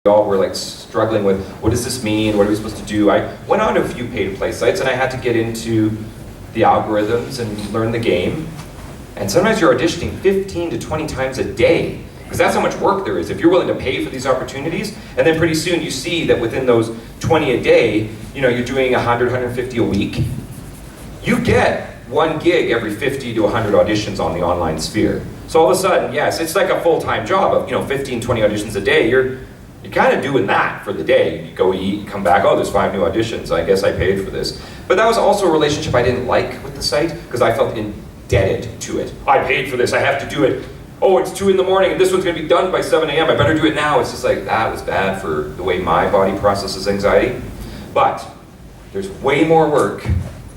we all were like struggling with, what does this mean? What are we supposed to do? I went on to a few pay-to-play sites and I had to get into the algorithms and learn the game. And sometimes you're auditioning 15 to 20 times a day, because that's how much work there is. If you're willing to pay for these opportunities, and then pretty soon you see that within those 20 a day, you know, you're doing 100, 150 a week, you get one gig every 50 to 100 auditions on the online sphere. So all of a sudden, yes, it's like a full-time job of, you know, 15, 20 auditions a day. You're kind of doing that for the day. You go eat, come back, oh, there's 5 new auditions. I guess I paid for this. But that was also a relationship I didn't like with the site, because I felt indebted to it. I paid for this, I have to do it. Oh, it's 2 in the morning and this one's gonna be done by 7 a.m. I better do it now. It's just like, that was bad for the way my body processes anxiety. But there's way more work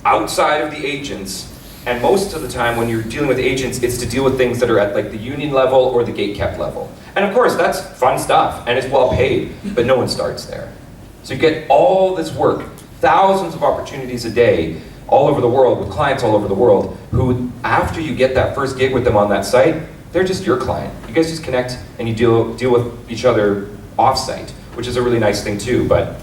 outside of the agents, and most of the time when you're dealing with agents, it's to deal with things that are at like the union level or the gate-kept level. And of course, that's fun stuff, and it's well paid, but no one starts there. So you get all this work, thousands of opportunities a day, all over the world, with clients all over the world, who, after you get that first gig with them on that site, they're just your client. You guys just connect and you deal with each other off-site, which is a really nice thing too. But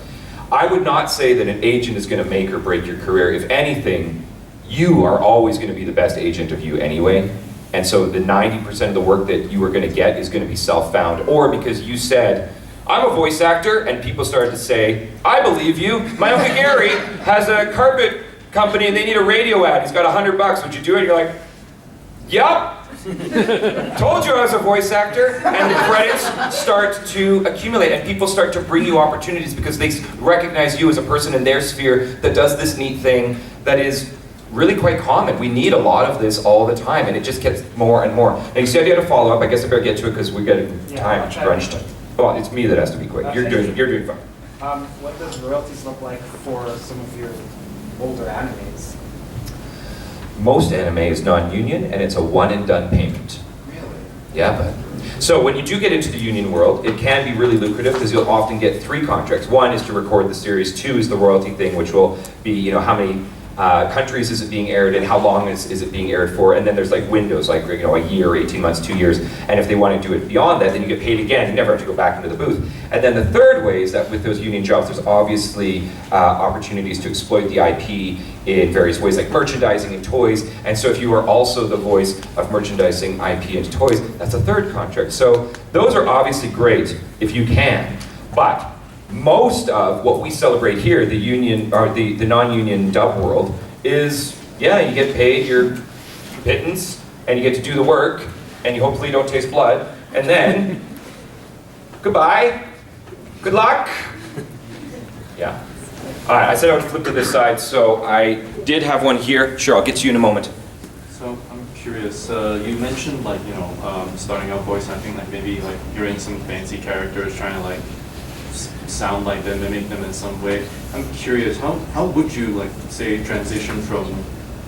I would not say that an agent is gonna make or break your career. If anything, you are always gonna be the best agent of you anyway. And so the 90% of the work that you are gonna get is gonna be self-found, or because you said, I'm a voice actor, and people started to say, I believe you. My Uncle Gary has a carpet company and they need a radio ad. He's got $100, would you do it? You're like, yup. Told you I was a voice actor. And the credits start to accumulate and people start to bring you opportunities because they recognize you as a person in their sphere that does this neat thing that is really quite common. We need a lot of this all the time, and it just gets more and more. Now you said you had a follow-up. I guess I better get to it because we're getting time crunched. Well, it's me that has to be quick. You're doing fine. What does royalties look like for some of your older animes? Most anime is non-union, and it's a one-and-done payment. Really? Yeah, but so when you do get into the union world, it can be really lucrative because you'll often get 3 contracts. 1 is to record the series. 2 is the royalty thing, which will be, you know, how many countries is it being aired and how long is it being aired for, and then there's like windows, like, you know, a year, 18 months, 2 years, and if they want to do it beyond that, then you get paid again. You never have to go back into the booth. And then the third way is that with those union jobs, there's obviously opportunities to exploit the IP in various ways, like merchandising and toys. And so if you are also the voice of merchandising IP and toys, that's a third contract. So those are obviously great if you can, but most of what we celebrate here, the union or the non-union dub world, is, yeah, you get paid your pittance and you get to do the work and you hopefully don't taste blood, and then goodbye, good luck. Yeah. All right, I said I would flip to this side, so I did have one here. Sure, I'll get to you in a moment. So I'm curious, you mentioned like, you know, starting out voice acting, like maybe like you're in some fancy characters trying to like sound like them, mimic them in some way. I'm curious, how would you like say transition from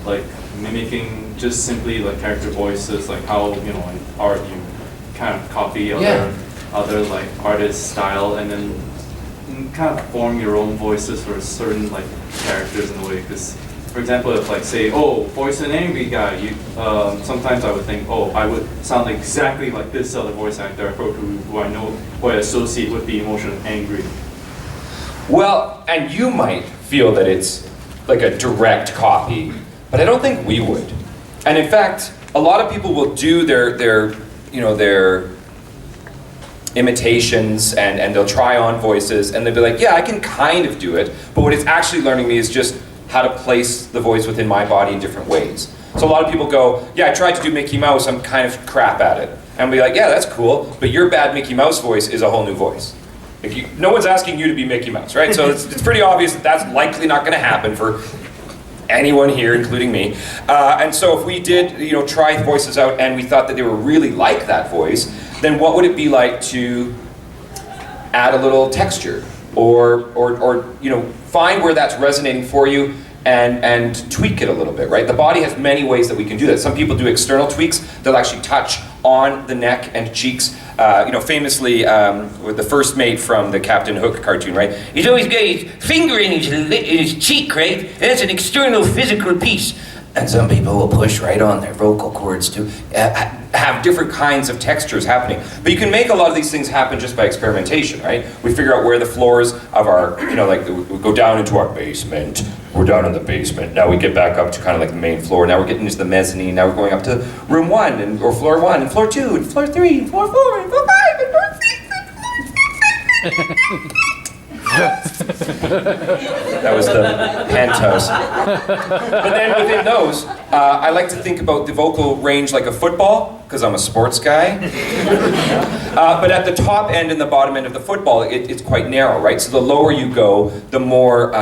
like mimicking just simply like character voices, like how, you know, in art you kind of copy other like artist style and then kind of form your own voices for certain like characters in a way. Because for example, if like say, oh, voice an angry guy, you sometimes I would think, oh, I would sound exactly like this other voice actor who I know, who I associate with the emotion of angry. Well, and you might feel that it's like a direct copy, but I don't think we would. And in fact, a lot of people will do their imitations and they'll try on voices and they'll be like, yeah, I can kind of do it, but what it's actually learning me is just how to place the voice within my body in different ways. So a lot of people go, yeah, I tried to do Mickey Mouse, I'm kind of crap at it. And I'll be like, yeah, that's cool, but your bad Mickey Mouse voice is a whole new voice. No one's asking you to be Mickey Mouse, right? So it's pretty obvious that that's likely not gonna happen for anyone here, including me. And so if we did, you know, try voices out and we thought that they were really like that voice, then what would it be like to add a little texture or you know, find where that's resonating for you and tweak it a little bit, right? The body has many ways that we can do that. Some people do external tweaks. They'll actually touch on the neck and cheeks. You know, famously, with the first mate from the Captain Hook cartoon, right? He's always got his finger in his cheek, right? That's an external physical piece. And some people will push right on their vocal cords to have different kinds of textures happening. But you can make a lot of these things happen just by experimentation, right? We figure out where the floors of our, like we go down into our basement. We're down in the basement. Now we get back up to kind of like the main floor. Now we're getting into the mezzanine. Now we're going up to room 1 or floor 1 and floor 2 and floor 3 and floor 4 and floor 5 and floor 6 and floor 7. That was the penthouse. But then within those, I like to think about the vocal range like a football, because I'm a sports guy. But at the top end and the bottom end of the football, it's quite narrow, right? So the lower you go, the more,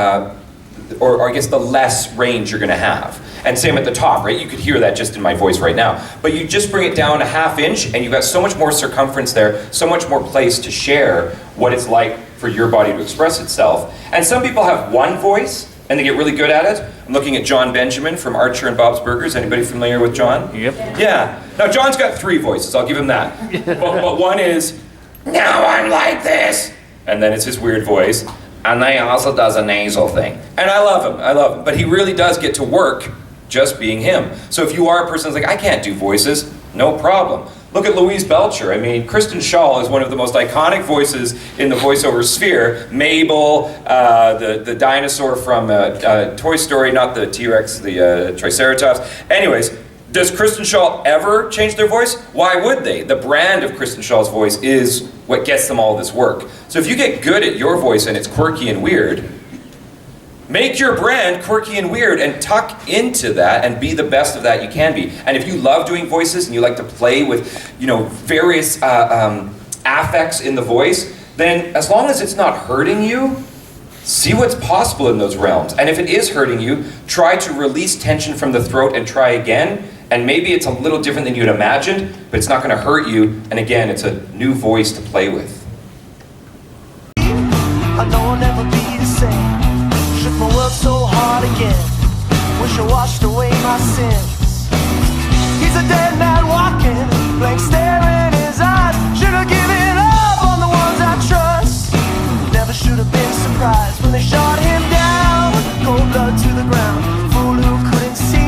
or I guess the less range you're going to have. And same at the top, right? You could hear that just in my voice right now. But you just bring it down a ½ inch, and you've got so much more circumference there, so much more place to share what it's like for your body to express itself. And some people have one voice, and they get really good at it. I'm looking at John Benjamin from Archer and Bob's Burgers. Anybody familiar with John? Yep. Yeah. Now, John's got 3 voices. I'll give him that. But one is, now I'm like this. And then it's his weird voice. And then he also does a nasal thing. And I love him. But he really does get to work just being him. So if you are a person that's like, I can't do voices, no problem. Look at Louise Belcher. I mean, Kristen Schaal is one of the most iconic voices in the voiceover sphere. Mabel, the dinosaur from Toy Story, not the T-Rex, the Triceratops. Anyways, does Kristen Schaal ever change their voice? Why would they? The brand of Kristen Schaal's voice is what gets them all this work. So if you get good at your voice and it's quirky and weird, make your brand quirky and weird and tuck into that and be the best of that you can be. And if you love doing voices and you like to play with, various affects in the voice, then as long as it's not hurting you, see what's possible in those realms. And if it is hurting you, try to release tension from the throat and try again. And maybe it's a little different than you'd imagined, but it's not going to hurt you. And again, it's a new voice to play with. I know I'll never be the same. Shook my world so hard again. Wish I washed away my sins. He's a dead man walking, blank stare in his eyes. Should have given up on the ones I trust. Never should have been surprised when they shot him.